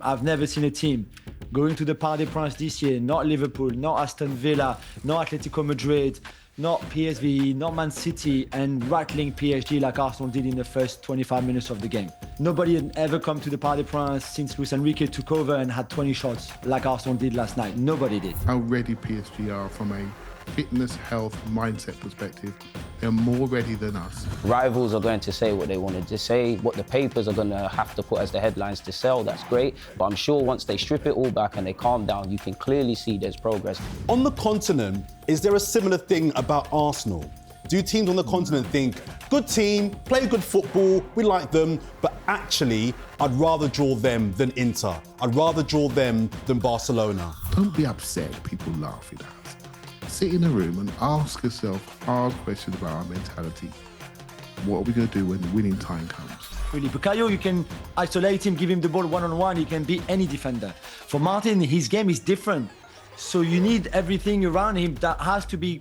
I've never seen a team going to the Parc des Princes this year, not Liverpool, not Aston Villa, not Atletico Madrid, not PSV, not Man City, and rattling PSG like Arsenal did in the first 25 minutes of the game. Nobody had ever come to the Parc des Princes since Luis Enrique took over and had 20 shots like Arsenal did last night. Nobody did. How ready PSG are from a fitness, health, mindset perspective. They're more ready than us. Rivals are going to say what they wanted to say, what the papers are going to have to put as the headlines to sell. That's great, but I'm sure once they strip it all back and they calm down, you can clearly see there's progress. On the continent, is there a similar thing about Arsenal? Do teams on the continent think, good team, play good football, we like them, but actually, I'd rather draw them than Inter. I'd rather draw them than Barcelona. Don't be upset people laughing at us. Sit in a room and ask yourself hard questions about our mentality. What are we going to do when the winning time comes? Really, Bukayo, you can isolate him, give him the ball one-on-one, he can beat any defender. For Martin, his game is different. So you need everything around him that has to be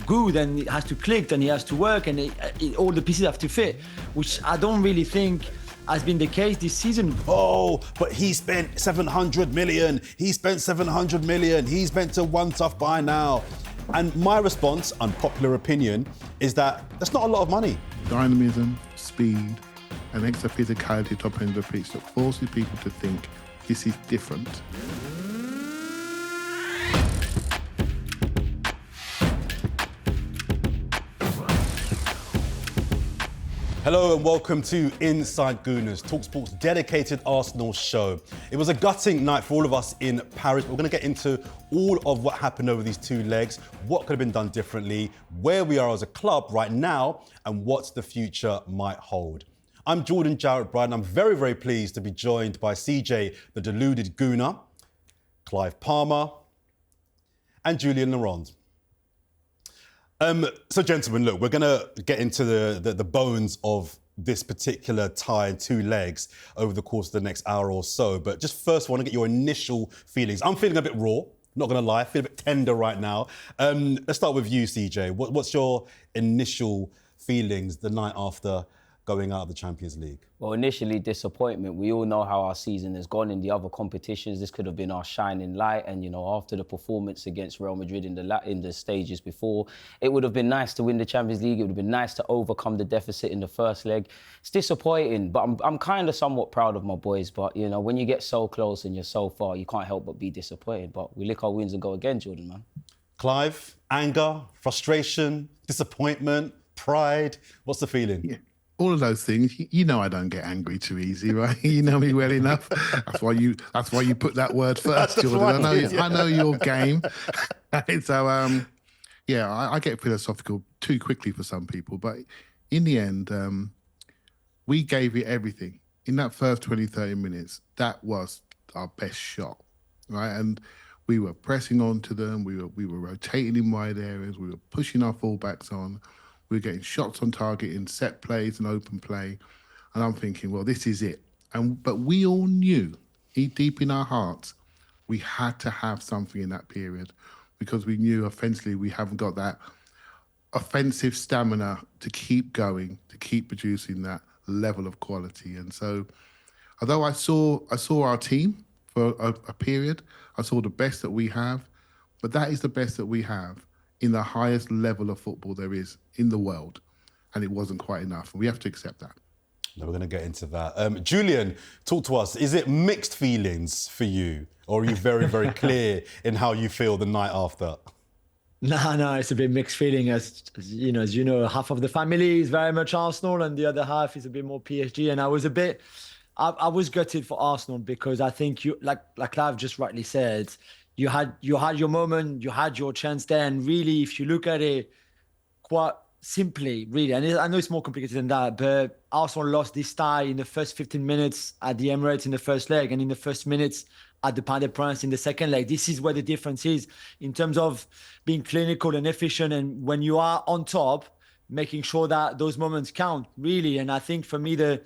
good and it has to click and he has to work and all the pieces have to fit, which I don't really think has been the case this season. Oh, but he spent 700 million. He spent 700 million. He's meant to one tough by now. And my response, unpopular opinion, is that that's not a lot of money. Dynamism, speed, and extra physicality top end of the pitch that forces people to think this is different. Hello and welcome to Inside Gooners, talkSPORT's dedicated Arsenal show. It was a gutting night for all of us in Paris. We're going to get into all of what happened over these two legs, what could have been done differently, where we are as a club right now, and what the future might hold. I'm Jordan Jarret-Bryan. I'm very, very pleased to be joined by CJ, the Deluded Gooner, Clive Palmer, and Julien. So, gentlemen, look, we're going to get into the bones of this particular tie in two legs over the course of the next hour or so. But just first, I want to get your initial feelings. I'm feeling a bit raw, not going to lie. I feel a bit tender right now. Let's start with you, CJ. What's your initial feelings the night after going out of the Champions League? Well, initially, disappointment. We all know how our season has gone in the other competitions. This could have been our shining light. And, you know, after the performance against Real Madrid in the stages before, it would have been nice to win the Champions League. It would have been nice to overcome the deficit in the first leg. It's disappointing, but I'm kind of somewhat proud of my boys. But, you know, when you get so close and you're so far, you can't help but be disappointed. But we lick our wounds and go again, Jordan, man. Clive, anger, frustration, disappointment, pride. What's the feeling? Yeah. All of those things. You know I don't get angry too easy, right? You know me well enough. That's why you put that word first, Jordan. I know your game. So I get philosophical too quickly for some people, but in the end, we gave it everything. In that first 20, 30 minutes, that was our best shot, right? And we were pressing onto them, we were rotating in wide areas, we were pushing our fullbacks on. We were getting shots on target in set plays and open play. And I'm thinking, well, this is it. But we all knew, deep in our hearts, we had to have something in that period because we knew offensively we haven't got that offensive stamina to keep going, to keep producing that level of quality. And so, although I saw our team for a period, I saw the best that we have, but that is the best that we have in the highest level of football there is in the world. And it wasn't quite enough. We have to accept that. No, we're going to get into that. Julien, talk to us. Is it mixed feelings for you? Or are you very, very clear in how you feel the night after? No, it's a bit mixed feeling. As you know, half of the family is very much Arsenal and the other half is a bit more PSG. And I was gutted for Arsenal because I think like Clive just rightly said, you had your moment, you had your chance there. And really, if you look at it quite simply, really, and I know it's more complicated than that, but Arsenal lost this tie in the first 15 minutes at the Emirates in the first leg and in the first minutes at the Parc des Princes in the second leg. This is where the difference is in terms of being clinical and efficient. And when you are on top, making sure that those moments count, really. And I think for me, the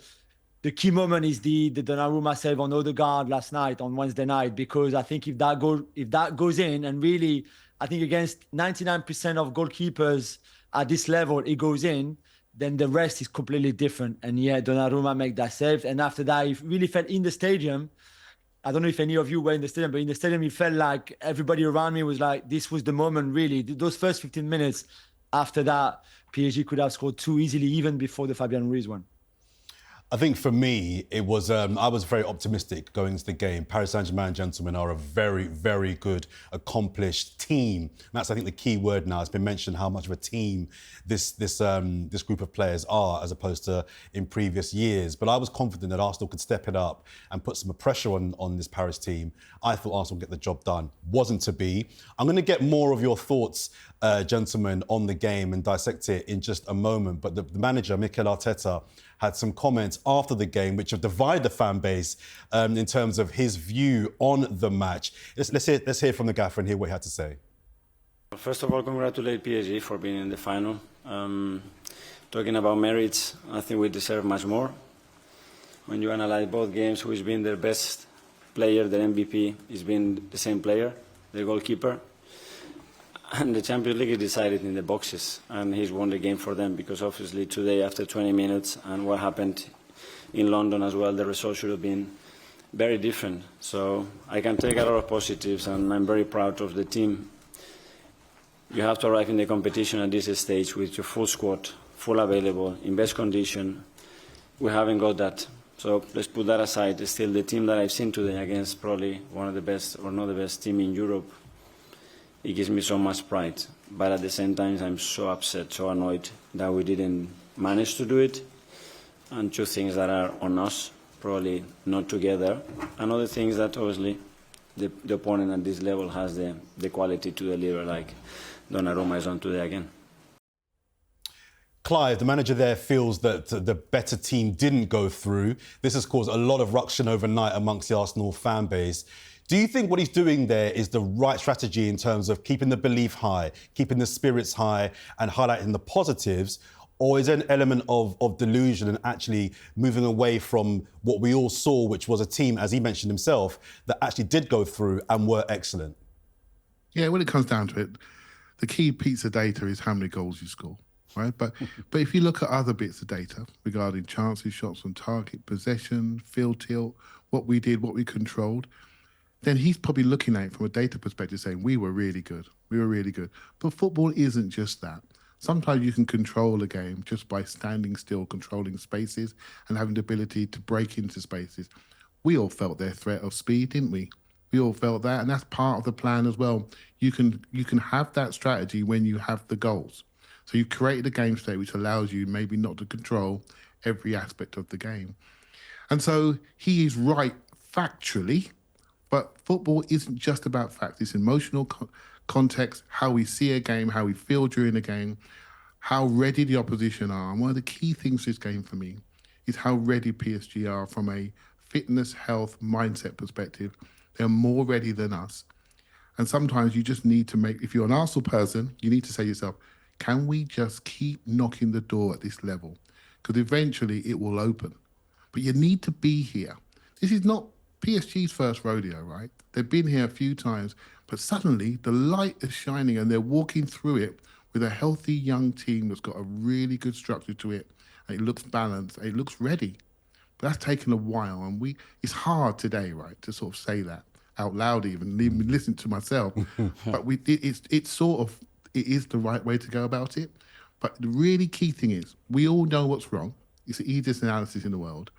key moment is the Donnarumma save on Odigard last night, on Wednesday night, because I think if that goes in, and really, I think against 99% of goalkeepers at this level, it goes in, then the rest is completely different. And yeah, Donnarumma make that save. And after that, he really felt in the stadium, I don't know if any of you were in the stadium, but in the stadium, it felt like everybody around me was like, this was the moment, really. Those first 15 minutes after that, PSG could have scored 2 easily, even before the Fabian Ruiz one. I think for me, it was, I was very optimistic going into the game. Paris Saint-Germain, gentlemen, are a very, very good, accomplished team. And that's, I think, the key word now. It's been mentioned how much of a team this group of players are, as opposed to in previous years. But I was confident that Arsenal could step it up and put some pressure on this Paris team. I thought Arsenal would get the job done. Wasn't to be. I'm going to get more of your thoughts, gentlemen, on the game and dissect it in just a moment. But the manager, Mikel Arteta, had some comments after the game which have divided the fan base in terms of his view on the match. Let's hear from the gaffer and hear what he had to say. First of all, congratulate PSG for being in the final. Talking about merits, I think we deserve much more. When you analyze both games, who's been their best player, their MVP, has been the same player, the goalkeeper. And the Champions League is decided in the boxes, and he's won the game for them, because obviously today, after 20 minutes, and what happened in London as well, the result should have been very different. So I can take a lot of positives, and I'm very proud of the team. You have to arrive in the competition at this stage with your full squad, full available, in best condition. We haven't got that. So let's put that aside. It's still the team that I've seen today against probably one of the best, or not the best team in Europe. It gives me so much pride, but at the same time I'm so upset, so annoyed that we didn't manage to do it. And 2 things that are on us, probably not together, and other things that obviously the opponent at this level has the quality to deliver, like Donnarumma is on today again. Clive, the manager there, feels that the better team didn't go through. This has caused a lot of ruction overnight amongst the Arsenal fan base. Do you think what he's doing there is the right strategy in terms of keeping the belief high, keeping the spirits high and highlighting the positives? Or is there an element of delusion and actually moving away from what we all saw, which was a team, as he mentioned himself, that actually did go through and were excellent? Yeah, when it comes down to it, the key piece of data is how many goals you score, right? But if you look at other bits of data regarding chances, shots on target, possession, field tilt, what we did, what we controlled, then he's probably looking at it from a data perspective saying, we were really good. We were really good. But football isn't just that. Sometimes you can control a game just by standing still, controlling spaces and having the ability to break into spaces. We all felt their threat of speed, didn't we? We all felt that, and that's part of the plan as well. You can have that strategy when you have the goals. So you create a game state which allows you maybe not to control every aspect of the game. And so he is right factually, but football isn't just about facts. It's emotional context, how we see a game, how we feel during the game, how ready the opposition are. And one of the key things this game for me is how ready PSG are from a fitness, health, mindset perspective. They're more ready than us. And sometimes you just need to make, if you're an Arsenal person, you need to say to yourself, can we just keep knocking the door at this level? Because eventually it will open. But you need to be here. This is not PSG's first rodeo, right? They've been here a few times, but suddenly the light is shining and they're walking through it with a healthy young team that's got a really good structure to it. And it looks balanced, and it looks ready. But that's taken a while, and it's hard today, right, to sort of say that out loud, even listen to myself. But it is the right way to go about it. But the really key thing is, we all know what's wrong. It's the easiest analysis in the world.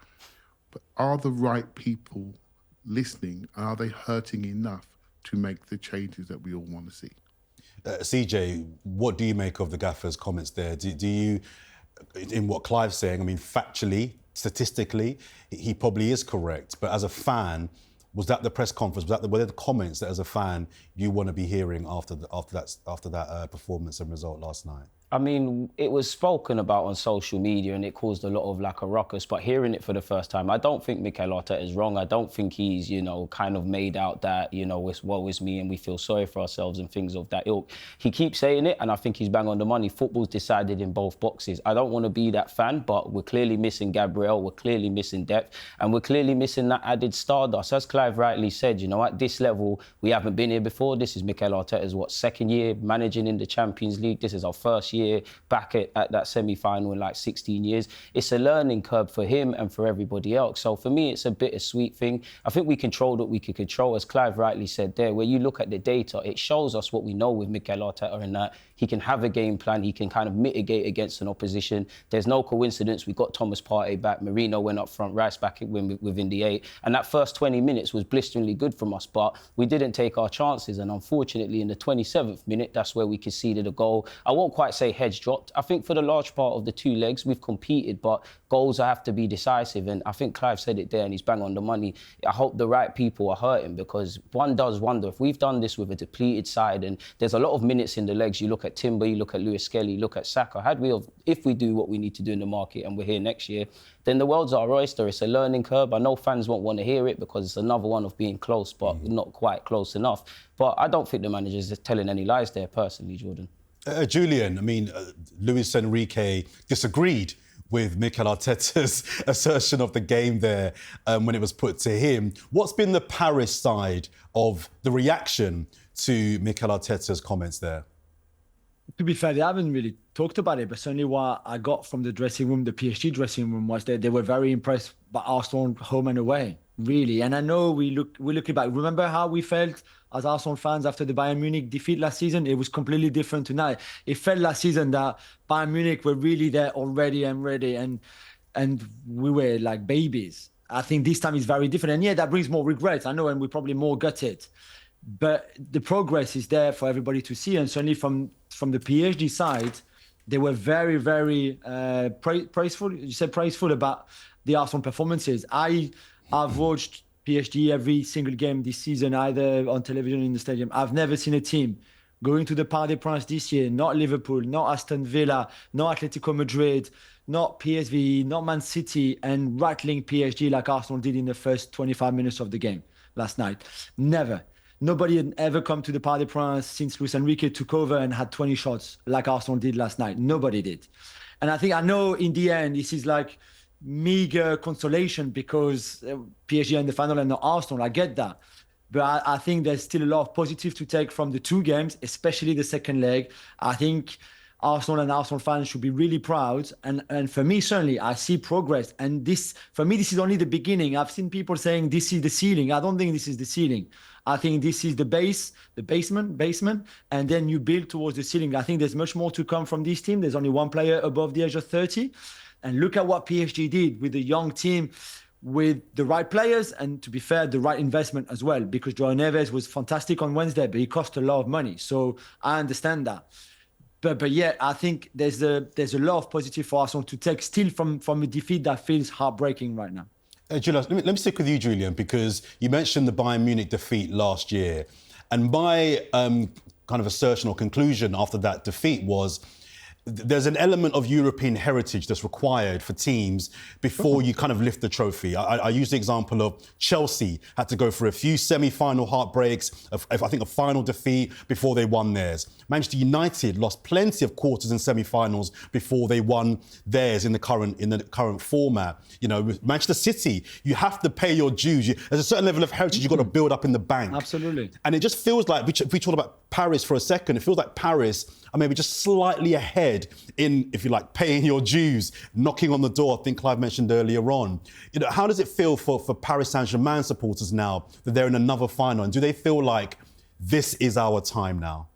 But are the right people listening, and are they hurting enough to make the changes that we all want to see? CJ, what do you make of the gaffer's comments there? Do you, in what Clive's saying, I mean, factually, statistically, he probably is correct. But as a fan, was that the press conference? Were there the comments that, as a fan, you want to be hearing after that performance and result last night? I mean, it was spoken about on social media and it caused a lot of like a ruckus, but hearing it for the first time, I don't think Mikel Arteta is wrong. I don't think he's, kind of made out that, it's woe is me and we feel sorry for ourselves and things of that ilk. He keeps saying it and I think he's bang on the money. Football's decided in both boxes. I don't want to be that fan, but we're clearly missing Gabriel, we're clearly missing depth, and we're clearly missing that added stardust. As Clive rightly said, at this level, we haven't been here before. This is Mikel Arteta's, second year managing in the Champions League. This is our first year year back at that semi-final in like 16 years. It's a learning curve for him and for everybody else. So for me, it's a bittersweet thing. I think we controlled what we could control. As Clive rightly said there, where you look at the data, it shows us what we know with Mikel Arteta, and that he can have a game plan, he can kind of mitigate against an opposition. There's no coincidence. We got Thomas Partey back, Marino went up front, Rice back within the 8, and that first 20 minutes was blisteringly good from us, but we didn't take our chances, and unfortunately in the 27th minute, that's where we conceded a goal. I won't quite say heads dropped. I think for the large part of the 2 legs, we've competed, but goals have to be decisive, and I think Clive said it there, and he's bang on the money. I hope the right people are hurting, because one does wonder if we've done this with a depleted side, and there's a lot of minutes in the legs. You look at Timber, you look at Lewis Skelly, you look at Saka. If we do what we need to do in the market and we're here next year, then the world's our oyster. It's a learning curve. I know fans won't want to hear it because it's another one of being close, but not quite close enough. But I don't think the manager's telling any lies there, personally, Jordan. Julien, I mean, Luis Enrique disagreed with Mikel Arteta's assertion of the game there when it was put to him. What's been the Paris side of the reaction to Mikel Arteta's comments there? To be fair, they haven't really talked about it, but certainly what I got from the dressing room, the PSG dressing room, was that they were very impressed by Arsenal home and away, really. And I know we're looking back. Remember how we felt as Arsenal fans after the Bayern Munich defeat last season? It was completely different tonight. It felt last season that Bayern Munich were really there already and ready, and we were like babies. I think this time is very different. And yeah, that brings more regrets, I know, and we're probably more gutted. But the progress is there for everybody to see, and certainly from the PSG side, they were very, very praiseful. You said praiseful about the Arsenal performances. I've watched PSG every single game this season, either on television or in the stadium. I've never seen a team going to the Parc des Princes this year, not Liverpool, not Aston Villa, not Atletico Madrid, not PSV, not Man City, and rattling PSG like Arsenal did in the first 25 minutes of the game last night. Never. Nobody had ever come to the Parc des Princes since Luis Enrique took over and had 20 shots like Arsenal did last night. Nobody did. And I know in the end, this is like meager consolation because PSG are in the final and not Arsenal. I get that. But I think there's still a lot of positive to take from the 2 games, especially the second leg. I think Arsenal and Arsenal fans should be really proud. And for me, certainly, I see progress. And this, for me, this is only the beginning. I've seen people saying this is the ceiling. I don't think this is the ceiling. I think this is the basement, and then you build towards the ceiling. I think there's much more to come from this team. There's only one player above the age of 30. And look at what PSG did with the young team, with the right players, and to be fair, the right investment as well, because Joao Neves was fantastic on Wednesday, but he cost a lot of money. So I understand that. But yeah, I think there's a lot of positive for Arsenal to take still from a defeat that feels heartbreaking right now. Julien, let me stick with you, Julien, because you mentioned the Bayern Munich defeat last year. And my kind of assertion or conclusion after that defeat was there's an element of European heritage that's required for teams before you kind of lift the trophy. I use the example of Chelsea had to go for a few semi-final heartbreaks, I think a final defeat before they won theirs. Manchester United lost plenty of quarters and semi-finals before they won theirs in the current format. You know, with Manchester City, you have to pay your dues. There's a certain level of heritage you've got to build up in the bank. Absolutely. And it just feels like, if we talk about Paris for a second, it feels like Paris are maybe just slightly ahead in, if you like, paying your dues, knocking on the door. I think Clive mentioned earlier on. You know, how does it feel for Paris Saint-Germain supporters now that they're in another final? And do they feel like this is our time now?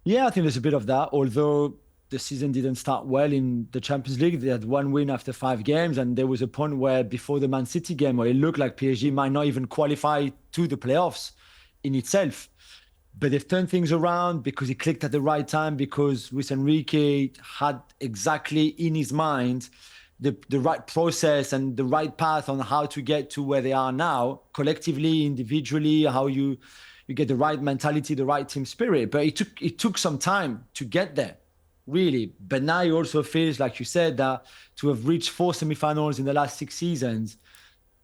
Yeah, I think there's a bit of that, although the season didn't start well in the Champions League. They had 1 win after 5 games, and there was a point where before the Man City game where it looked like PSG might not even qualify to the playoffs in itself. But they've turned things around because he clicked at the right time, because Luis Enrique had exactly in his mind the right process and the right path on how to get to where they are now, collectively, individually, how you get the right mentality, the right team spirit. But it took some time to get there, really. But now it also feels, like you said, that to have reached 4 semi-finals in the last 6 seasons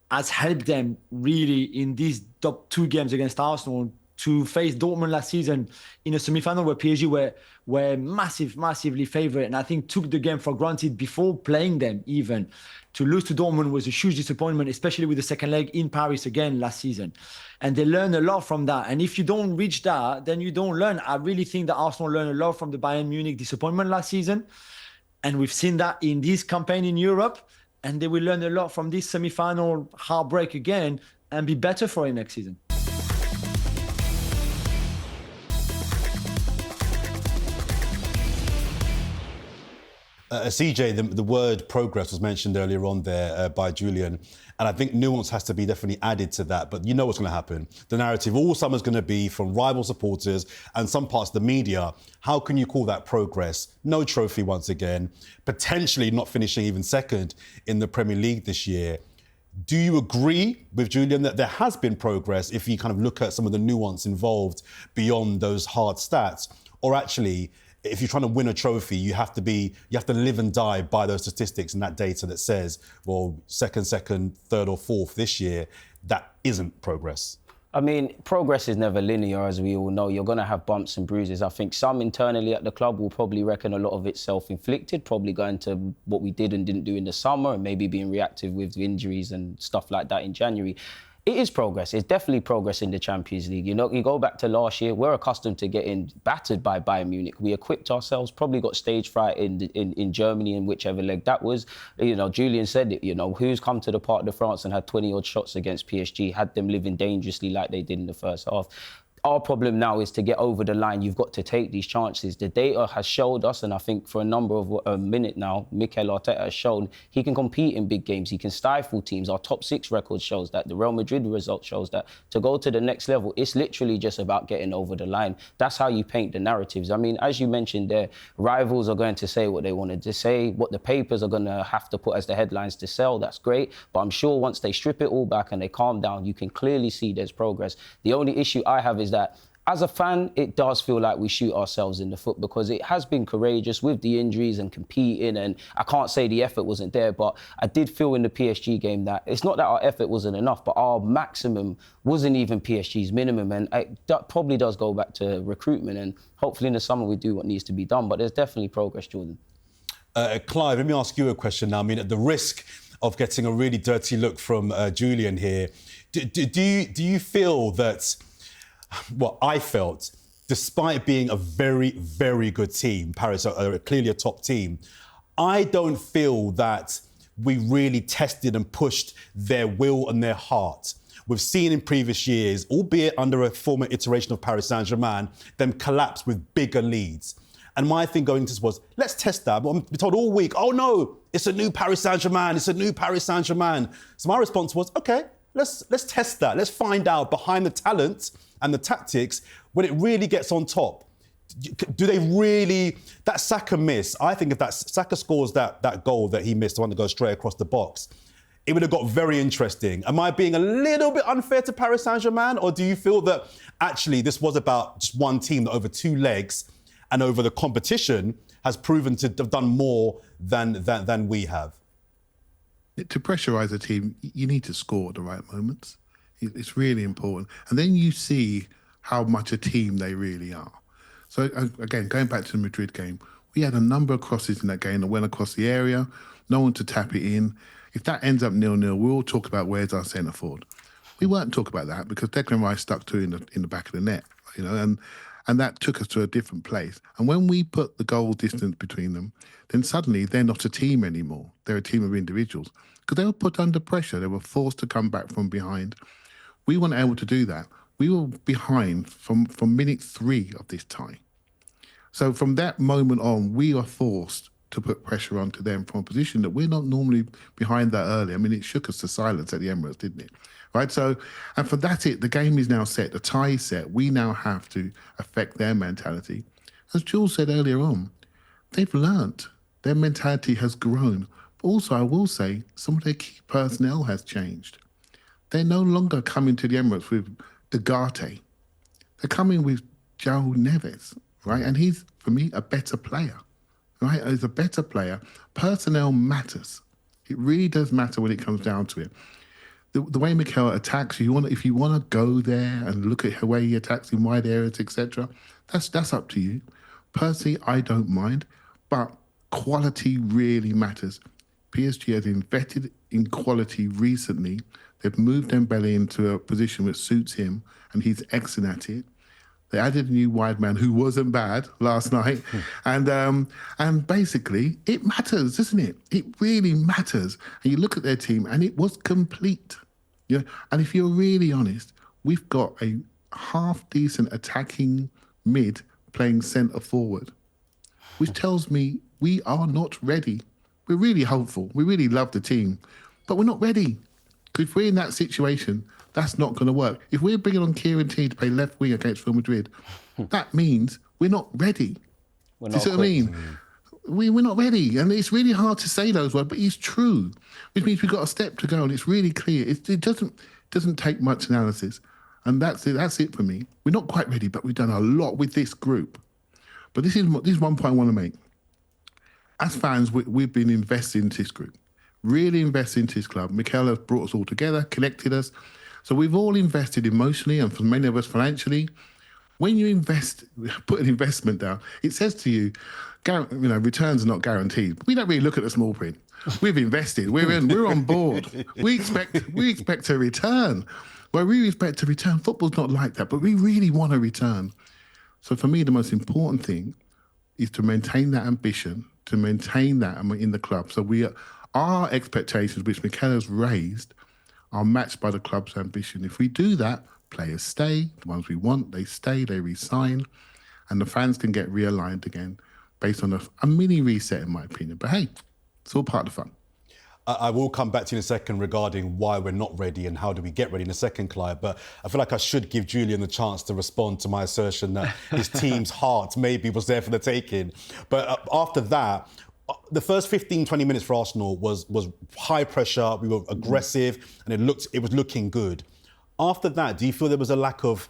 has helped them really in these top 2 games against Arsenal to face Dortmund last season in a semi-final where PSG were massively favourite, and I think took the game for granted before playing them even. To lose to Dortmund was a huge disappointment, especially with the second leg in Paris again last season. And they learned a lot from that. And if you don't reach that, then you don't learn. I really think that Arsenal learned a lot from the Bayern Munich disappointment last season. And we've seen that in this campaign in Europe. And they will learn a lot from this semi-final heartbreak again and be better for it next season. CJ, the word progress was mentioned earlier on there by Julien, and I think nuance has to be definitely added to that, but you know what's going to happen. The narrative all summer is going to be from rival supporters and some parts of the media. How can you call that progress? No trophy once again, potentially not finishing even second in the Premier League this year. Do you agree with Julien that there has been progress if you kind of look at some of the nuance involved beyond those hard stats? Or actually, if you're trying to win a trophy, you have to live and die by those statistics and that data that says, well, second, third or fourth this year, that isn't progress? I mean, progress is never linear, as we all know. You're going to have bumps and bruises. I think some internally at the club will probably reckon a lot of it self-inflicted, probably going to what we did and didn't do in the summer and maybe being reactive with injuries and stuff like that in January. It is progress. It's definitely progress in the Champions League. You know, you go back to last year, we're accustomed to getting battered by Bayern Munich. We equipped ourselves, probably got stage fright in Germany in whichever leg that was. You know, Julien said it, you know, who's come to the Parc de France and had 20-odd shots against PSG, had them living dangerously like they did in the first half. Our problem now is to get over the line. You've got to take these chances. The data has showed us, and I think for a number of a minute now, Mikel Arteta has shown he can compete in big games. He can stifle teams. Our top 6 record shows that. The Real Madrid result shows that. To go to the next level, it's literally just about getting over the line. That's how you paint the narratives. I mean, as you mentioned there, rivals are going to say what they wanted to say, what the papers are going to have to put as the headlines to sell. That's great. But I'm sure once they strip it all back and they calm down, you can clearly see there's progress. The only issue I have is that as a fan, it does feel like we shoot ourselves in the foot because it has been courageous with the injuries and competing, and I can't say the effort wasn't there, but I did feel in the PSG game that it's not that our effort wasn't enough, but our maximum wasn't even PSG's minimum, and that probably does go back to recruitment, and hopefully in the summer we do what needs to be done, but there's definitely progress, Jordan. Clive, let me ask you a question now. I mean, at the risk of getting a really dirty look from Julien here, do you feel that, well, I felt, despite being a very, very good team, Paris are clearly a top team, I don't feel that we really tested and pushed their will and their heart. We've seen in previous years, albeit under a former iteration of Paris Saint-Germain, them collapse with bigger leads. And my thing going into this was, let's test that. But I'm told all week, oh no, it's a new Paris Saint-Germain, it's a new Paris Saint-Germain. So my response was, okay, let's test that. Let's find out behind the talent and the tactics, when it really gets on top, do they really, that Saka miss, I think if that Saka scores that goal that he missed, the one that goes straight across the box, it would have got very interesting. Am I being a little bit unfair to Paris Saint-Germain, or do you feel that actually this was about just one team that over 2 legs and over the competition has proven to have done more than we have? To pressurise a team, you need to score at the right moments. It's really important. And then you see how much a team they really are. So, again, going back to the Madrid game, we had a number of crosses in that game that went across the area, no one to tap it in. If that ends up 0-0, we'll all talk about where's our centre forward. We weren't talking about that because Declan Rice stuck 2 in the back of the net, you know, and that took us to a different place. And when we put the goal distance between them, then suddenly they're not a team anymore. They're a team of individuals because they were put under pressure. They were forced to come back from behind. We weren't able to do that. We were behind from minute 3 of this tie. So from that moment on, we are forced to put pressure onto them from a position that we're not normally behind that early. I mean, it shook us to silence at the Emirates, didn't it? Right? So, and for that, the game is now set. The tie is set. We now have to affect their mentality. As Jules said earlier on, they've learnt. Their mentality has grown. But also, I will say, some of their key personnel has changed. They're no longer coming to the Emirates with Ugarte. They're coming with João Neves, right? And he's, for me, a better player, right? He's a better player. Personnel matters. It really does matter when it comes down to it. the way Mikel attacks, if you want to go there and look at the way he attacks in wide areas, etc., that's up to you. Personally, I don't mind, but quality really matters. PSG has invested in quality recently. They've moved Dembele into a position which suits him, and he's excellent at it. They added a new wide man who wasn't bad last night. And basically, it matters, doesn't it? It really matters. And you look at their team, and it was complete. Yeah. And if you're really honest, we've got a half-decent attacking mid playing centre forward, which tells me we are not ready. We're really hopeful. We really love the team, but we're not ready. Because if we're in that situation, that's not going to work. If we're bringing on Kieran Tierney to play left wing against Real Madrid, that means we're not ready. We're Do not you see what I mean? We're not ready. And it's really hard to say those words, but it's true. Which means we've got a step to go, and it's really clear. It doesn't take much analysis. And that's it. That's it for me. We're not quite ready, but we've done a lot with this group. But this is one point I want to make. As fans, we've been investing into this group, really investing into this club. Mikel has brought us all together, connected us. So we've all invested emotionally, and for many of us financially. When you invest, put an investment down, it says to you, returns are not guaranteed. We don't really look at the small print. We've invested. We're on board. We expect a return. Well, we expect a return. Football's not like that, but we really want a return. So for me, the most important thing is to maintain that ambition, to maintain that in the club. So our expectations, which Mikel has raised, are matched by the club's ambition. If we do that, players stay, the ones we want, they stay, they re-sign, and the fans can get realigned again based on a mini reset, in my opinion. But hey, it's all part of the fun. I will come back to you in a second regarding why we're not ready and how do we get ready in a second, Clive. But I feel like I should give Julien the chance to respond to my assertion that his team's heart maybe was there for the taking. But after that, the first 15, 20 minutes for Arsenal was high pressure, we were aggressive, and it was looking good. After that, do you feel there was a lack of,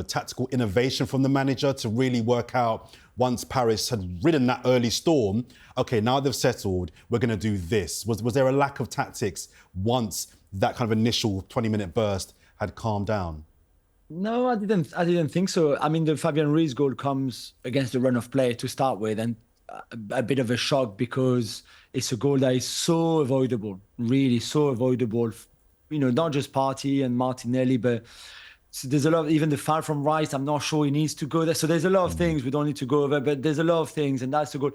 tactical innovation from the manager to really work out, once Paris had ridden that early storm, okay, now they've settled, we're going to do this? Was there a lack of tactics once that kind of initial 20-minute burst had calmed down? No, I didn't think so. I mean, the Fabian Ruiz goal comes against the run of play to start with, and a bit of a shock because it's a goal that is so avoidable, really so avoidable. Not just Partey and Martinelli, but there's a lot, even the foul from Rice, I'm not sure he needs to go there. So there's a lot of things we don't need to go over, but there's a lot of things, and that's the goal.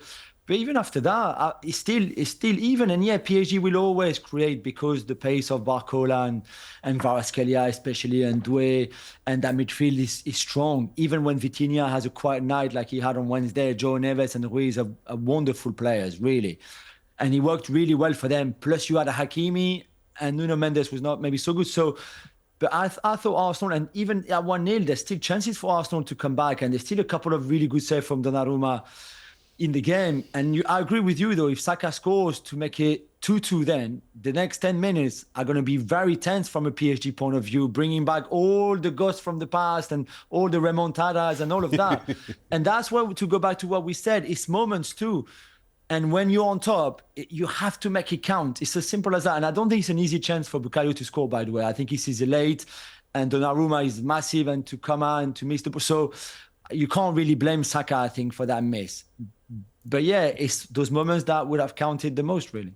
But even after that, it's still even. And yeah, PSG will always create because the pace of Barcola and Kvaratskhelia especially, and Doué, and that midfield is strong. Even when Vitinha has a quiet night like he had on Wednesday, Joe Neves and Ruiz are wonderful players, really. And he worked really well for them. Plus you had a Hakimi, and Nuno Mendes was not maybe so good. So, but I thought Arsenal, and even at 1-0, there's still chances for Arsenal to come back, and there's still a couple of really good saves from Donnarumma in the game. And I agree with you, though, if Saka scores to make it 2-2, then the next 10 minutes are going to be very tense from a PSG point of view, bringing back all the ghosts from the past and all the remontadas and all of that. And that's where, to go back to what we said, it's moments too. And when you're on top, you have to make it count. It's as simple as that. And I don't think it's an easy chance for Bukayo to score, by the way. I think he sees it late, and Donnarumma is massive, and to come out and to miss the... So you can't really blame Saka, I think, for that miss. But yeah, it's those moments that would have counted the most, really.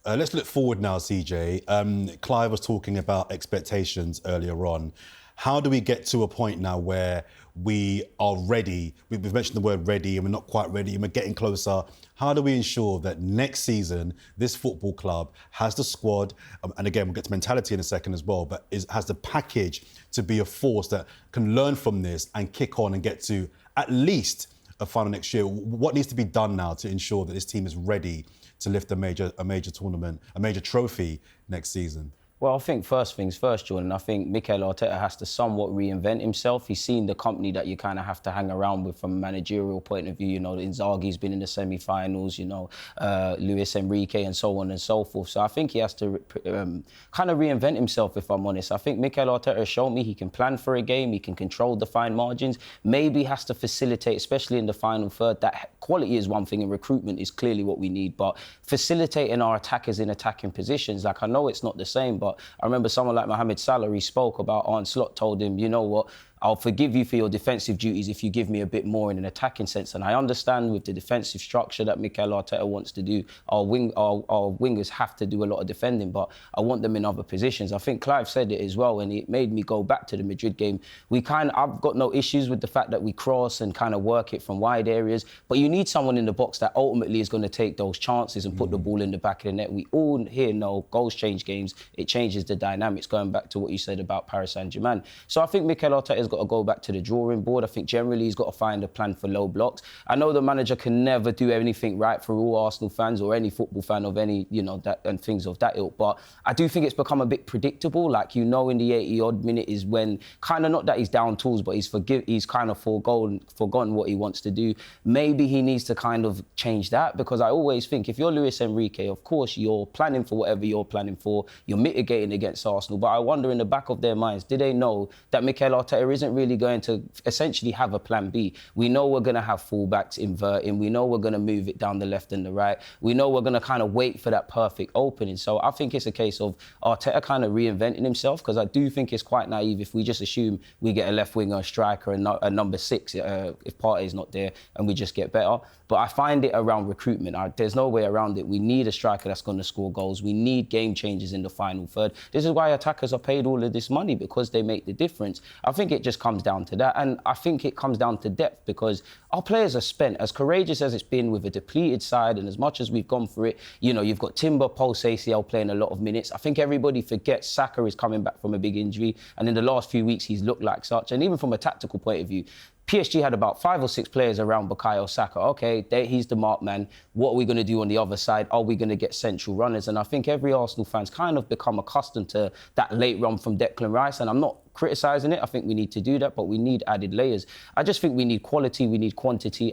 Let's look forward now, CJ. Clive was talking about expectations earlier on. How do we get to a point now where we are ready? We've mentioned the word ready, and we're not quite ready, and we're getting closer. How do we ensure that next season this football club has the squad, and again, we'll get to mentality in a second as well, but has the package to be a force that can learn from this and kick on and get to at least a final next year? What needs to be done now to ensure that this team is ready to lift a major tournament, a major trophy next season? Well, I think first things first, Jordan. I think Mikel Arteta has to somewhat reinvent himself. He's seen the company that you kind of have to hang around with from a managerial point of view. Inzaghi's been in the semi-finals, Luis Enrique and so on and so forth. So I think he has to kind of reinvent himself, if I'm honest. I think Mikel Arteta has shown me he can plan for a game, he can control the fine margins, maybe has to facilitate, especially in the final third. That quality is one thing, and recruitment is clearly what we need. But facilitating our attackers in attacking positions, I know it's not the same, but but I remember someone like Mohamed Salah, he spoke about Arne Slot, told him, you know what, I'll forgive you for your defensive duties if you give me a bit more in an attacking sense. And I understand with the defensive structure that Mikel Arteta wants to do, our wingers have to do a lot of defending, but I want them in other positions. I think Clive said it as well, and it made me go back to the Madrid game. I've got no issues with the fact that we cross and kind of work it from wide areas, but you need someone in the box that ultimately is going to take those chances and put the ball in the back of the net. We all here know goals change games. It changes the dynamics, going back to what you said about Paris Saint-Germain. So I think Mikel Arteta got to go back to the drawing board. I think generally he's got to find a plan for low blocks. I know the manager can never do anything right for all Arsenal fans or any football fan of any, that and things of that ilk, but I do think it's become a bit predictable. Like, in the 80-odd minute is when, kind of not that he's down tools, but he's kind of forgotten what he wants to do. Maybe he needs to kind of change that, because I always think if you're Luis Enrique, of course you're planning for whatever you're planning for, you're mitigating against Arsenal, but I wonder in the back of their minds, do they know that Mikel Arteta isn't really going to essentially have a plan B? We know we're going to have fullbacks inverting. We know we're going to move it down the left and the right. We know we're going to kind of wait for that perfect opening. So I think it's a case of Arteta kind of reinventing himself, because I do think it's quite naive if we just assume we get a left winger, a striker, and a number 6 if Partey's not there, and we just get better. But I find it around recruitment. There's no way around it. We need a striker that's going to score goals. We need game changers in the final third. This is why attackers are paid all of this money, because they make the difference. I think it just comes down to that. And I think it comes down to depth, because our players are spent. As courageous as it's been with a depleted side, and as much as we've gone for it, you've got Timber post ACL playing a lot of minutes. I think everybody forgets Saka is coming back from a big injury, and in the last few weeks he's looked like such. And even from a tactical point of view, PSG had about 5 or 6 players around Bukayo Saka. Okay, he's the mark man. What are we going to do on the other side? Are we going to get central runners? And I think every Arsenal fan's kind of become accustomed to that late run from Declan Rice, and I'm not criticising it. I think we need to do that, but we need added layers. I just think we need quality, we need quantity.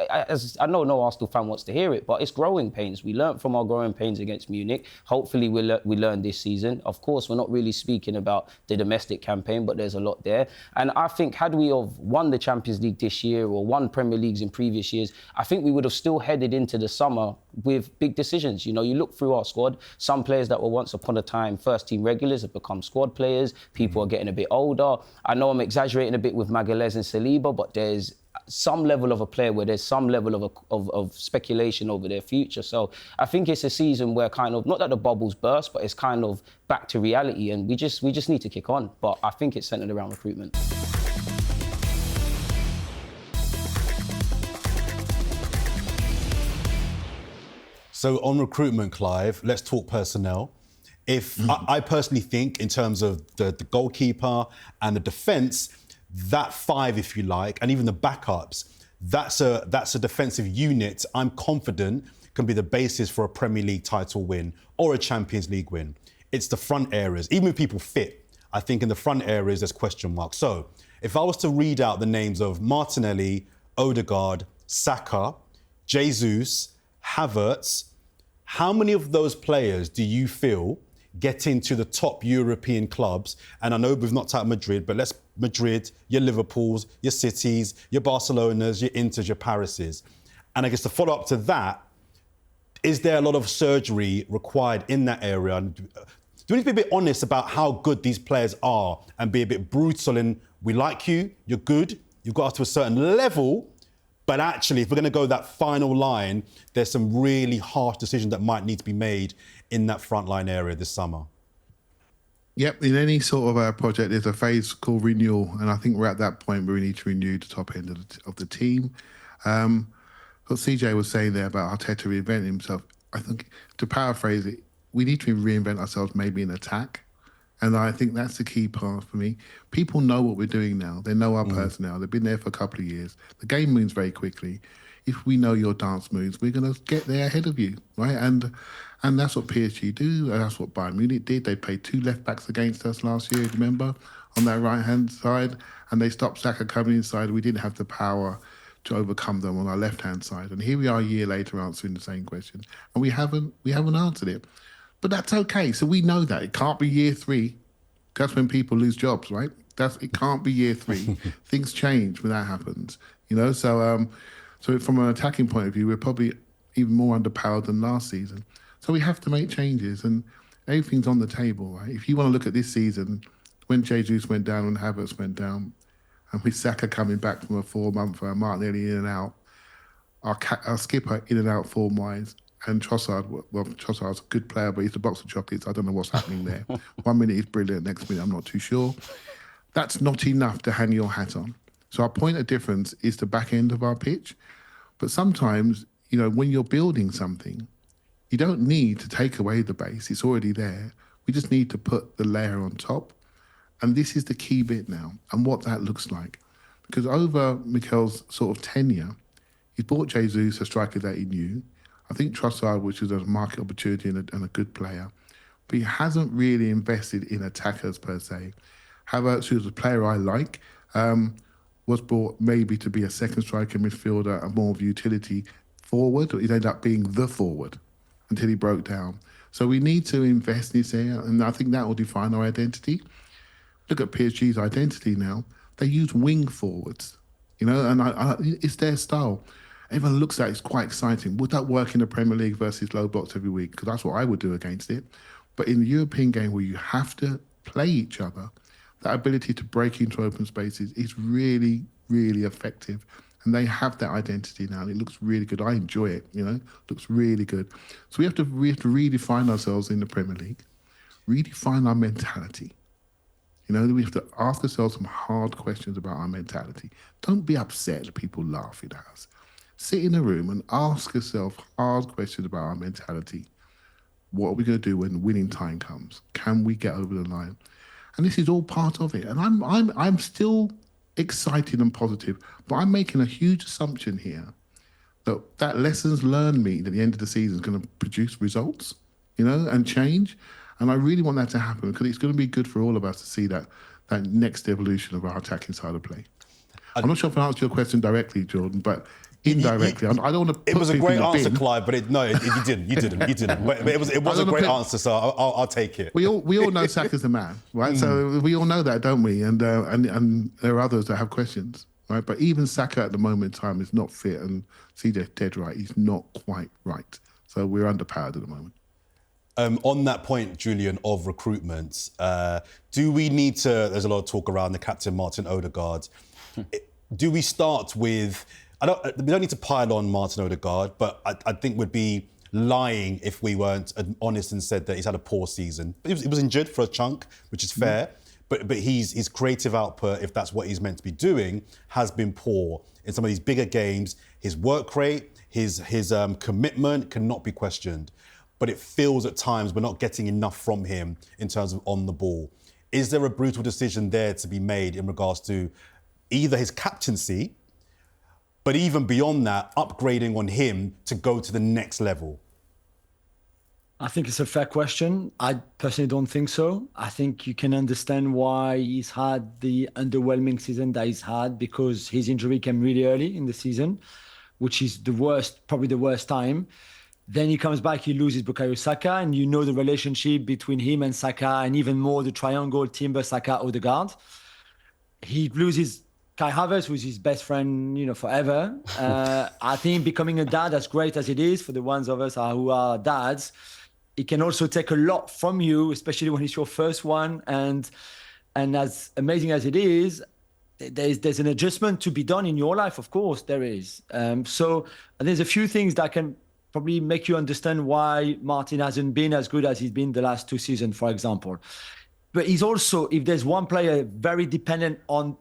As I know no Arsenal fan wants to hear it, but it's growing pains. We learnt from our growing pains against Munich. Hopefully we learn this season. Of course, we're not really speaking about the domestic campaign, but there's a lot there. And I think had we have won the Champions League this year or won Premier Leagues in previous years, I think we would have still headed into the summer with big decisions. You look through our squad, some players that were once upon a time first team regulars have become squad players. People are getting a bit older. I know I'm exaggerating a bit with Magalhaes and Saliba, but there's some level of a player where there's some level of speculation over their future. So I think it's a season where kind of, not that the bubbles burst, but it's kind of back to reality, and we just need to kick on. But I think it's centred around recruitment. So on recruitment, Clive, let's talk personnel. I personally think, in terms of the goalkeeper and the defence, that 5, if you like, and even the backups, that's a defensive unit I'm confident can be the basis for a Premier League title win or a Champions League win. It's the front areas. Even if people fit, I think in the front areas there's question marks. So if I was to read out the names of Martinelli, Odigard, Saka, Jesus, Havertz, how many of those players do you feel get into the top European clubs? And I know we've knocked out Madrid, but let's Madrid, your Liverpools, your Cities, your Barcelonas, your Inters, your Parises. And I guess the follow-up to that, is there a lot of surgery required in that area? Do we need to be a bit honest about how good these players are and be a bit brutal in, we like you, you're good, you've got us to a certain level, but actually, if we're going to go that final line, there's some really harsh decisions that might need to be made in that frontline area this summer? Yep, in any sort of a project, there's a phase called renewal, and I think we're at that point where we need to renew the top end of the team. What CJ was saying there about Arteta reinventing himself, I think, to paraphrase it, we need to reinvent ourselves maybe in attack. And I think that's the key part for me. People know what we're doing now. They know our personnel. They've been there for a couple of years. The game moves very quickly. If we know your dance moves, we're going to get there ahead of you, right? And that's what PSG do. And that's what Bayern Munich did. They played 2 left-backs against us last year, remember, on that right-hand side. And they stopped Saka coming inside. We didn't have the power to overcome them on our left-hand side. And here we are a year later answering the same question. And we haven't answered it. But that's okay. So we know that. It can't be year 3. That's when people lose jobs, right? It can't be year 3. Things change when that happens, So from an attacking point of view, we're probably even more underpowered than last season. So we have to make changes. And everything's on the table, right? If you want to look at this season, when Jesus went down and Havertz went down, and with Saka coming back from a 4-month, Martinelli in and out, our skipper in and out form-wise, and Trossard, well, Trossard's a good player, but he's a box of chocolates. I don't know what's happening there. 1 minute he's brilliant, next minute I'm not too sure. That's not enough to hang your hat on. So our point of difference is the back end of our pitch. But sometimes, you know, when you're building something, you don't need to take away the base. It's already there. We just need to put the layer on top. And this is the key bit now, and what that looks like. Because over Mikel's sort of tenure, he's bought Jesus, a striker that he knew. I think Trossard, which is a market opportunity and a good player. But he hasn't really invested in attackers per se. Havertz, who's a player I like, was brought maybe to be a second striker midfielder, a more of utility forward. He'd end up being the forward until he broke down. So we need to invest in this area, and I think that will define our identity. Look at PSG's identity now. They use wing forwards, you know, and it's their style. Everyone looks at it, it's quite exciting. Would that work in the Premier League versus low blocks every week? Because that's what I would do against it. But in the European game where you have to play each other, that ability to break into open spaces is really, really effective. And they have that identity now, and it looks really good. I enjoy it, you know, it looks really good. So we have to redefine ourselves in the Premier League, redefine our mentality. You know, we have to ask ourselves some hard questions about our mentality. Don't be upset that people laugh at us. Sit in a room and ask yourself hard questions about our mentality. What are we going to do when winning time comes? Can we get over the line? And this is all part of it. And I'm still excited and positive, but I'm making a huge assumption here that lessons learned mean at the end of the season is going to produce results, you know, and change. And I really want that to happen because it's going to be good for all of us to see that next evolution of our attacking side of play. I'm not sure if I answered your question directly, Jordan, but indirectly. I don't want to put It was a great answer, bin. Clive, but you didn't. But it was a great answer, so I'll take it. We all know Saka's the man, right? So we all know that, don't we? And there are others that have questions, right? But even Saka at the moment in time is not fit, and CJ's dead right. He's not quite right. So we're underpowered at the moment. On that point, Julien, of recruitment, do we need to, there's a lot of talk around the captain, Martin Odigard. Do we start with, we don't need to pile on Martin Odigard, but I think we'd be lying if we weren't honest and said that he's had a poor season. He was injured for a chunk, which is fair, but his creative output, if that's what he's meant to be doing, has been poor. In some of these bigger games, his work rate, his commitment cannot be questioned. But it feels at times we're not getting enough from him in terms of on the ball. Is there a brutal decision there to be made in regards to either his captaincy, but even beyond that, upgrading on him to go to the next level? I think it's a fair question. I personally don't think so. I think you can understand why he's had the underwhelming season that he's had, because his injury came really early in the season, which is probably the worst time. Then he comes back, he loses Bukayo Saka, and you know the relationship between him and Saka, and even more the triangle Timber, Saka, Odegaard. He loses Kai Havertz, who's his best friend, you know, forever. I think becoming a dad, as great as it is for the ones of us who are dads, it can also take a lot from you, especially when it's your first one. And as amazing as it is, there's an adjustment to be done in your life, of course, there is. So there's a few things that can probably make you understand why Martin hasn't been as good as he's been the last 2 seasons, for example. But he's also, if there's one player very dependent on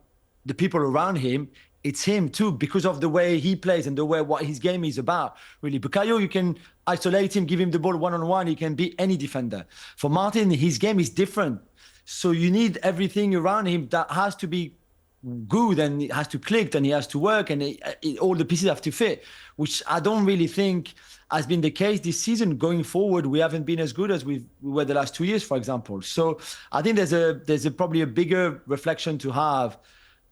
the people around him, it's him too, because of the way he plays and the way what his game is about. Really, Bukayo, you can isolate him, give him the ball one-on-one, he can beat any defender. For Martin, his game is different. So you need everything around him that has to be good, and it has to click, and he has to work, and all the pieces have to fit, which I don't really think has been the case this season. Going forward, we haven't been as good as we were the last 2 years, for example. So I think there's probably a bigger reflection to have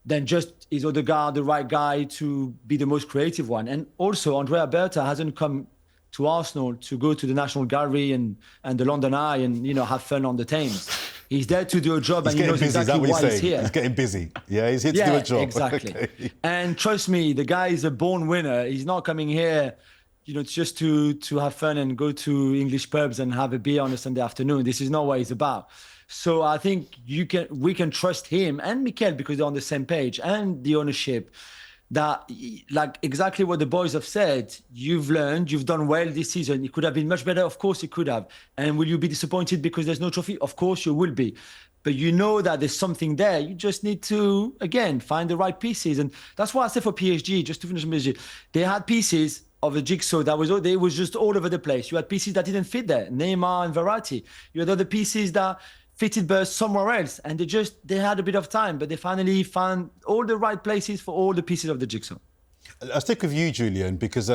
than just, is Odegaard the right guy to be the most creative one? And also, Andrea Berta hasn't come to Arsenal to go to the National Gallery and the London Eye and, you know, have fun on the Thames. He's there to do a job, and he knows exactly why he's here. He's getting busy. Yeah, he's here to do a job. Exactly. Okay. And trust me, the guy is a born winner. He's not coming here just to have fun and go to English pubs and have a beer on a Sunday afternoon. This is not what it's about. So I think we can trust him and Mikel because they're on the same page, and the ownership, that like exactly what the boys have said. You've learned, you've done well this season. It could have been much better. Of course it could have. And will you be disappointed because there's no trophy? Of course you will be. But you know that there's something there. You just need to, again, find the right pieces. And that's why I said for PSG, just to finish PSG, they had pieces of a jigsaw that was just all over the place. You had pieces that didn't fit there, Neymar and Verratti. You had other pieces that fitted but somewhere else, and they had a bit of time, but they finally found all the right places for all the pieces of the jigsaw. I'll stick with you, Julien, because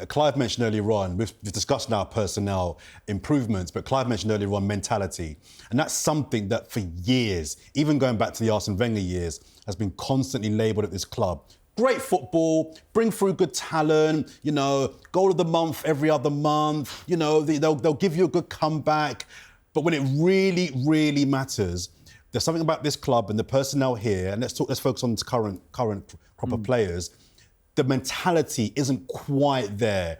Clive mentioned earlier on, we've discussed now personnel improvements, but Clive mentioned earlier on mentality. And that's something that for years, even going back to the Arsene Wenger years, has been constantly labelled at this club. Great football, bring through good talent, goal of the month every other month, they'll give you a good comeback. But when it really, really matters, there's something about this club and the personnel here, and let's focus on its current proper players. The mentality isn't quite there.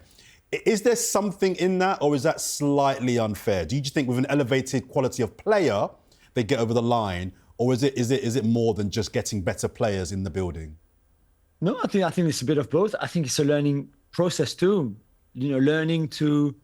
Is there something in that, or is that slightly unfair? Do you just think with an elevated quality of player, they get over the line, or is it more than just getting better players in the building? No, I think it's a bit of both. I think it's a learning process too. Learning to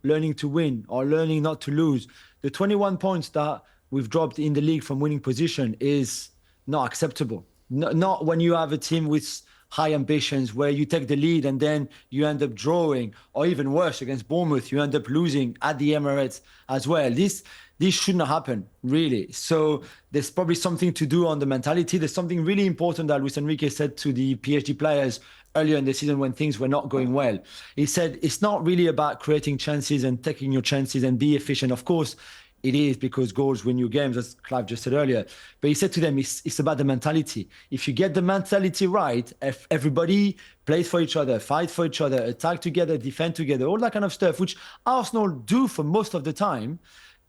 win or learning not to lose. The 21 points that we've dropped in the league from winning position is not acceptable. Not when you have a team with high ambitions where you take the lead and then you end up drawing, or even worse, against Bournemouth, you end up losing at the Emirates as well. This shouldn't happen, really. So there's probably something to do on the mentality. There's something really important that Luis Enrique said to the PSG players earlier in the season when things were not going well. He said, it's not really about creating chances and taking your chances and be efficient. Of course, it is, because goals win you games, as Clive just said earlier. But he said to them, it's about the mentality. If you get the mentality right, if everybody plays for each other, fight for each other, attack together, defend together, all that kind of stuff, which Arsenal do for most of the time,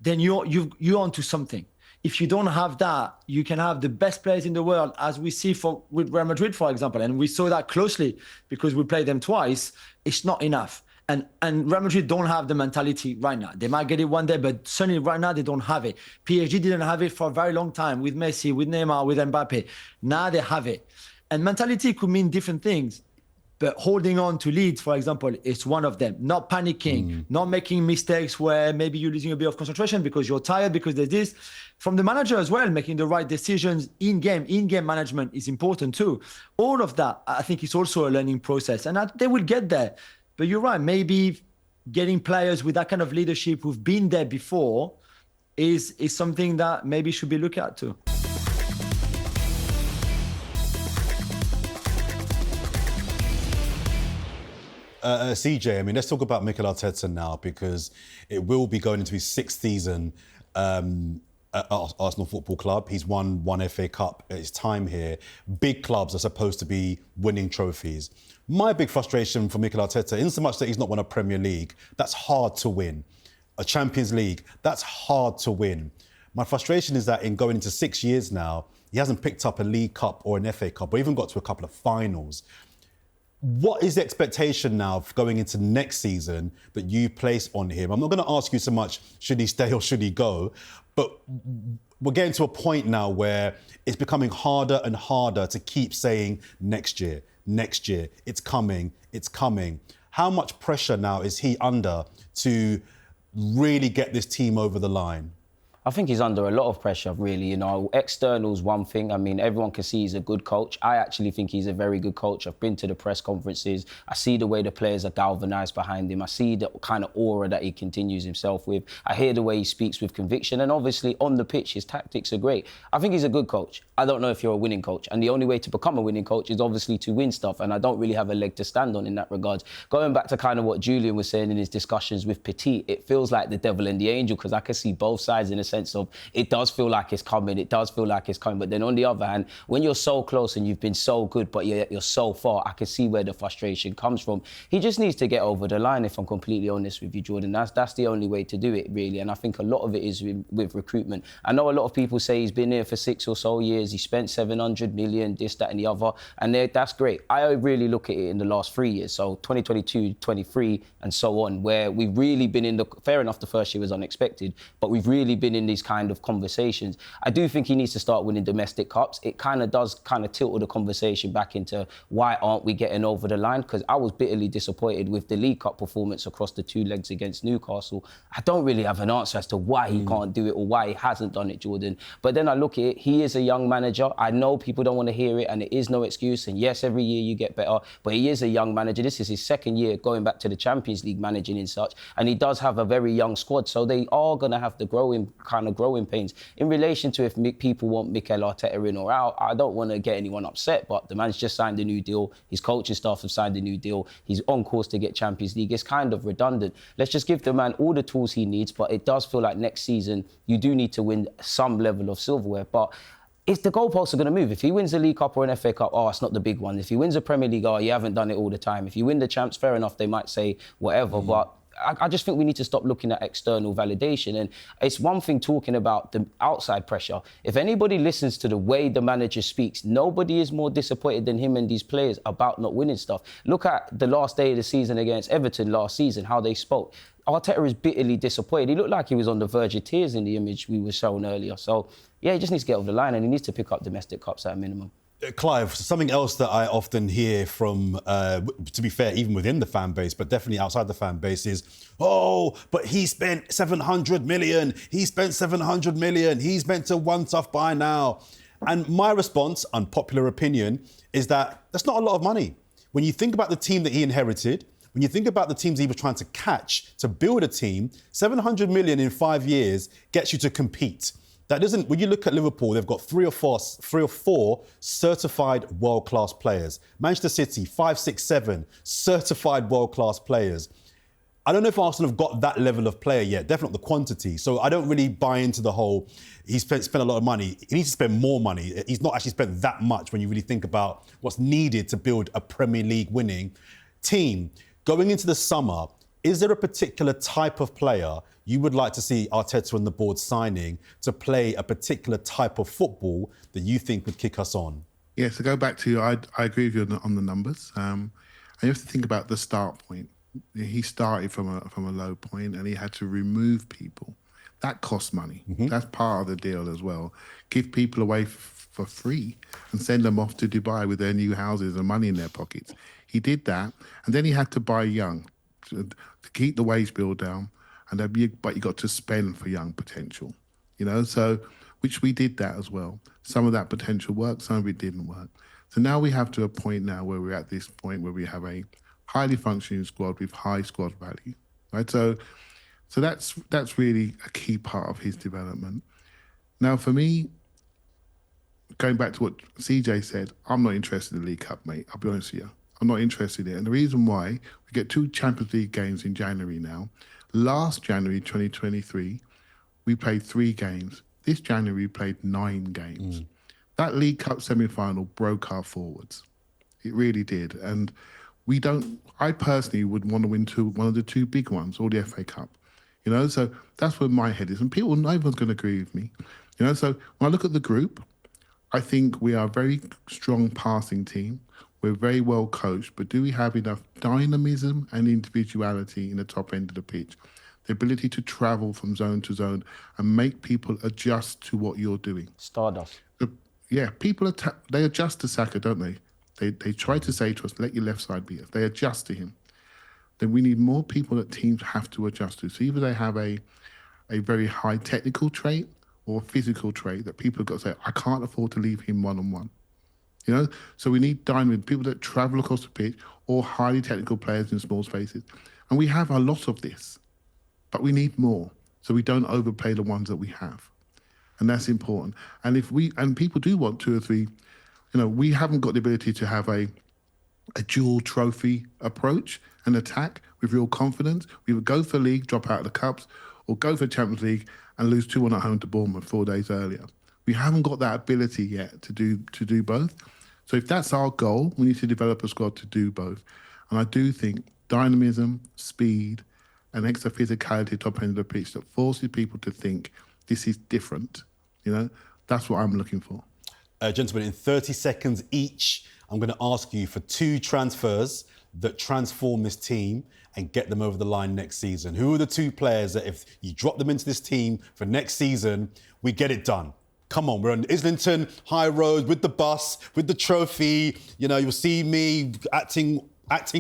then you're onto something. If you don't have that, you can have the best players in the world, as we see with Real Madrid, for example, and we saw that closely because we played them twice. It's not enough. And Real Madrid don't have the mentality right now. They might get it one day, but certainly right now they don't have it. PSG didn't have it for a very long time with Messi, with Neymar, with Mbappe. Now they have it. And mentality could mean different things. But holding on to leads, for example, is one of them. Not panicking, not making mistakes where maybe you're losing a bit of concentration because you're tired, because there's this. From the manager as well, making the right decisions in-game. In-game management is important too. All of that, I think, is also a learning process. And they will get there. But you're right, maybe getting players with that kind of leadership who've been there before is something that maybe should be looked at too. CJ, I mean, let's talk about Mikel Arteta now, because it will be going into his sixth season at Arsenal Football Club. He's won one FA Cup at his time here. Big clubs are supposed to be winning trophies. My big frustration for Mikel Arteta, in so much that he's not won a Premier League, that's hard to win. A Champions League, that's hard to win. My frustration is that in going into 6 years now, he hasn't picked up a League Cup or an FA Cup, or even got to a couple of finals. What is the expectation now of going into next season that you place on him? I'm not going to ask you so much, should he stay or should he go? But we're getting to a point now where it's becoming harder and harder to keep saying next year, it's coming. How much pressure now is he under to really get this team over the line? I think he's under a lot of pressure, really. External's one thing. I mean, everyone can see he's a good coach. I actually think he's a very good coach. I've been to the press conferences. I see the way the players are galvanised behind him. I see the kind of aura that he continues himself with. I hear the way he speaks with conviction. And obviously, on the pitch, his tactics are great. I think he's a good coach. I don't know if you're a winning coach. And the only way to become a winning coach is obviously to win stuff. And I don't really have a leg to stand on in that regard. Going back to kind of what Julien was saying in his discussions with Petit, it feels like the devil and the angel, because I can see both sides in the same sense of it does feel like it's coming, But then on the other hand, when you're so close and you've been so good, but you're so far, I can see where the frustration comes from. He just needs to get over the line, if I'm completely honest with you, Jordan. That's the only way to do it, really. And I think a lot of it is with recruitment. I know a lot of people say he's been here for 6 or so years. He spent 700 million, this, that, and the other. And that's great. I really look at it in the last 3 years. So 2022, 23, and so on, where we've really been in fair enough, the first year was unexpected, but we've really been in these kind of conversations. I do think he needs to start winning domestic cups. It does tilt the conversation back into why aren't we getting over the line? Because I was bitterly disappointed with the League Cup performance across the 2 legs against Newcastle. I don't really have an answer as to why he can't do it or why he hasn't done it, Jordan. But then I look at it, he is a young manager. I know people don't want to hear it, and it is no excuse. And yes, every year you get better, but he is a young manager. This is his 2nd year going back to the Champions League managing and such. And he does have a very young squad, so they are going to have the growing pains. In relation to if people want Mikel Arteta in or out, I don't want to get anyone upset, but the man's just signed a new deal. His coaching staff have signed a new deal. He's on course to get Champions League. It's kind of redundant. Let's just give the man all the tools he needs, but it does feel like next season you do need to win some level of silverware. But the goalposts are going to move. If he wins the League Cup or an FA Cup, it's not the big one. If he wins the Premier League, you haven't done it all the time. If you win the Champs, fair enough, they might say whatever, but I just think we need to stop looking at external validation. And it's one thing talking about the outside pressure. If anybody listens to the way the manager speaks, nobody is more disappointed than him and these players about not winning stuff. Look at the last day of the season against Everton last season, how they spoke. Arteta is bitterly disappointed. He looked like he was on the verge of tears in the image we were shown earlier. So, yeah, he just needs to get over the line and he needs to pick up domestic cups at a minimum. Clive, something else that I often hear from, to be fair, even within the fan base, but definitely outside the fan base is, but he spent 700 million. He's meant to won stuff by now. And my response, unpopular opinion, is that that's not a lot of money. When you think about the team that he inherited, when you think about the teams he was trying to catch to build a team, 700 million in 5 years gets you to compete. That doesn't, when you look at Liverpool, they've got three or four certified world-class players. Manchester City, 5, 6, 7 certified world-class players. I don't know if Arsenal have got that level of player yet, definitely not the quantity. So I don't really buy into the whole, he's spent a lot of money. He needs to spend more money. He's not actually spent that much when you really think about what's needed to build a Premier League winning team. Going into the summer, is there a particular type of player you would like to see Arteta and the board signing to play a particular type of football that you think would kick us on? Yeah, so go back to, I agree with you on the numbers. And you have to think about the start point. He started from a low point and he had to remove people. That costs money. Mm-hmm. That's part of the deal as well. Give people away for free and send them off to Dubai with their new houses and money in their pockets. He did that, and then he had to buy young to keep the wage bill down. But you got to spend for young potential, so which we did that as well. Some of that potential worked, some of it didn't work. So now we have to a point now where we're at this point where we have a highly functioning squad with high squad value, right? So that's really a key part of his development. Now, for me, going back to what CJ said, I'm not interested in the League Cup, mate. I'll be honest with you. I'm not interested in it. And the reason why, we get 2 Champions League games in January now. Last January 2023, we played 3 games. This January, we played 9 games. That League Cup semi-final broke our forwards. It really did. And I personally would want to win one of the 2 big ones, or the FA Cup. So that's where my head is. And no one's going to agree with me. So when I look at the group, I think we are a very strong passing team. We're very well coached, but do we have enough dynamism and individuality in the top end of the pitch? The ability to travel from zone to zone and make people adjust to what you're doing. Stardust. People they adjust to Saka, don't they? They try to say to us, let your left side be us. They adjust to him. Then we need more people that teams have to adjust to. So either they have a very high technical trait or a physical trait that people have got to say, I can't afford to leave him one-on-one. So we need dynamic people that travel across the pitch or highly technical players in small spaces. And we have a lot of this, but we need more so we don't overplay the ones that we have. And that's important. And people do want 2 or 3, we haven't got the ability to have a dual trophy approach and attack with real confidence. We would go for league, drop out of the cups, or go for Champions League and lose 2-1 at home to Bournemouth 4 days earlier. We haven't got that ability yet to do both. So if that's our goal, we need to develop a squad to do both. And I do think dynamism, speed, and extra physicality top end of the pitch that forces people to think this is different. That's what I'm looking for. Gentlemen, in 30 seconds each, I'm going to ask you for 2 transfers that transform this team and get them over the line next season. Who are the 2 players that if you drop them into this team for next season, we get it done? Come on, we're on Islington High Road with the bus, with the trophy. You'll see me acting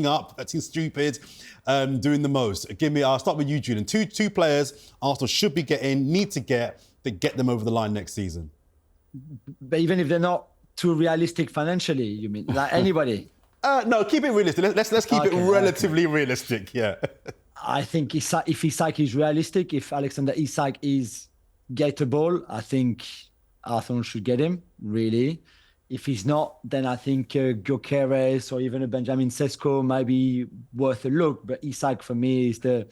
up, acting stupid, doing the most. I'll start with you, Julien. Two players Arsenal should be need to get them over the line next season. But even if they're not too realistic financially, you mean? Like anybody? No, keep it realistic. Let's keep it relatively realistic, yeah. I think if Isak is realistic, if Alexander Isak is gettable, I think Arsenal should get him, really. If he's not, then I think Gyökeres or even a Benjamin Sesko might be worth a look. But Isak, for me, is the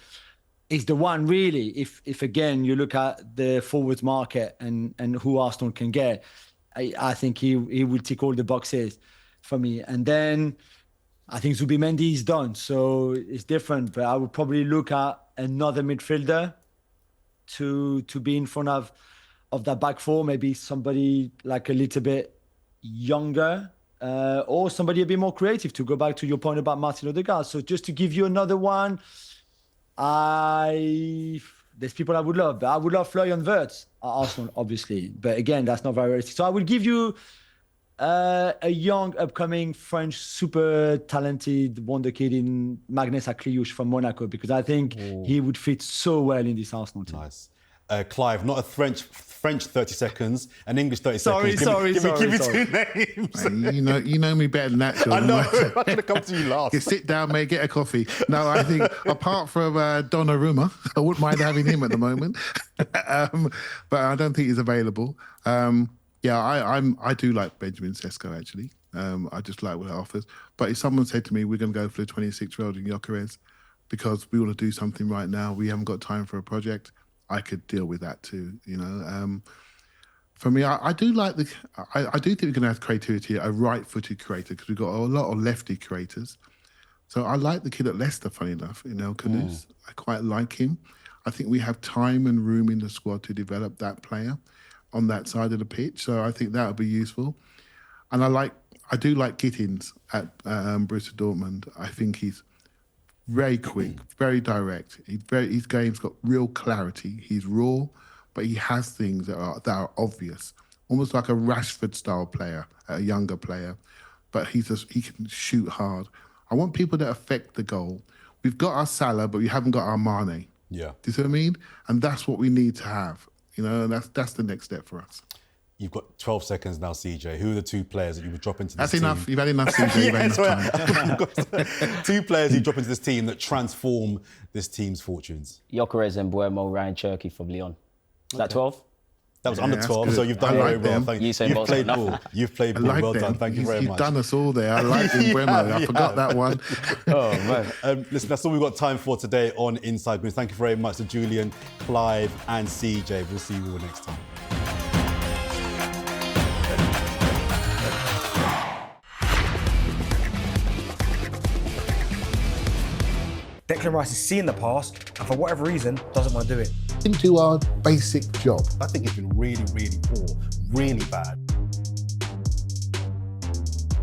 one, really. If again, you look at the forwards market and who Arsenal can get, I think he will tick all the boxes for me. And then I think Zubimendi is done, so it's different. But I would probably look at another midfielder to be in front of that back four, maybe somebody like a little bit younger or somebody a bit more creative, to go back to your point about Martin Odegaard. So just to give you another one, there's people I would love, but I would love Florian Wirtz at Arsenal, obviously. But again, that's not very realistic. So I would give you a young, upcoming French, super talented wonder kid in Magnus Akliouche from Monaco, because I think he would fit so well in this Arsenal team. Nice. Clive, not a French 30 seconds, an English 30 seconds. Sorry. Give me 2 names. You know me better than that, Jordan. I know. I should have come to you last. You sit down, mate, get a coffee. No, I think apart from Donnarumma, I wouldn't mind having him at the moment. But I don't think he's available. I do like Benjamin Sesko, actually. I just like what it offers. But if someone said to me, we're going to go for the 26-year-old in Gyökeres because we want to do something right now, we haven't got time for a project, I could deal with that too, For me, I do like I do think we're going to have creativity, a right-footed creator, because we've got a lot of lefty creators. So I like the kid at Leicester, funny enough, Kudus. I quite like him. I think we have time and room in the squad to develop that player on that side of the pitch. So I think that would be useful. And I do like Gittins at Borussia Dortmund. I think he's very quick, very direct. His game's got real clarity. He's raw, but he has things that are obvious, almost like a Rashford-style player, a younger player. But he can shoot hard. I want people that affect the goal. We've got our Salah, but we haven't got our Mane. Yeah. Do you see what I mean? And that's what we need to have. And that's the next step for us. You've got 12 seconds now, CJ. Who are the 2 players that you would drop into this team? That's enough. You've had enough, CJ. You've had enough time. 2 players you drop into this team that transform this team's fortunes. Gyökeres and Buemo, Ryan Cherky from Lyon. Is that 12? That was under 12, so you've done very well. Thank you. You've played ball. You've played ball. Well done. Thank you very much. You've done us all there. I like Buemo. I forgot that one. Oh, man. Listen, that's all we've got time for today on Inside Gooners. Thank you very much to Julien, Clive and CJ. We'll see you all next time. Declan Rice has seen the past and for whatever reason doesn't want to do it. Into our basic job. I think it's been really, really poor, really bad.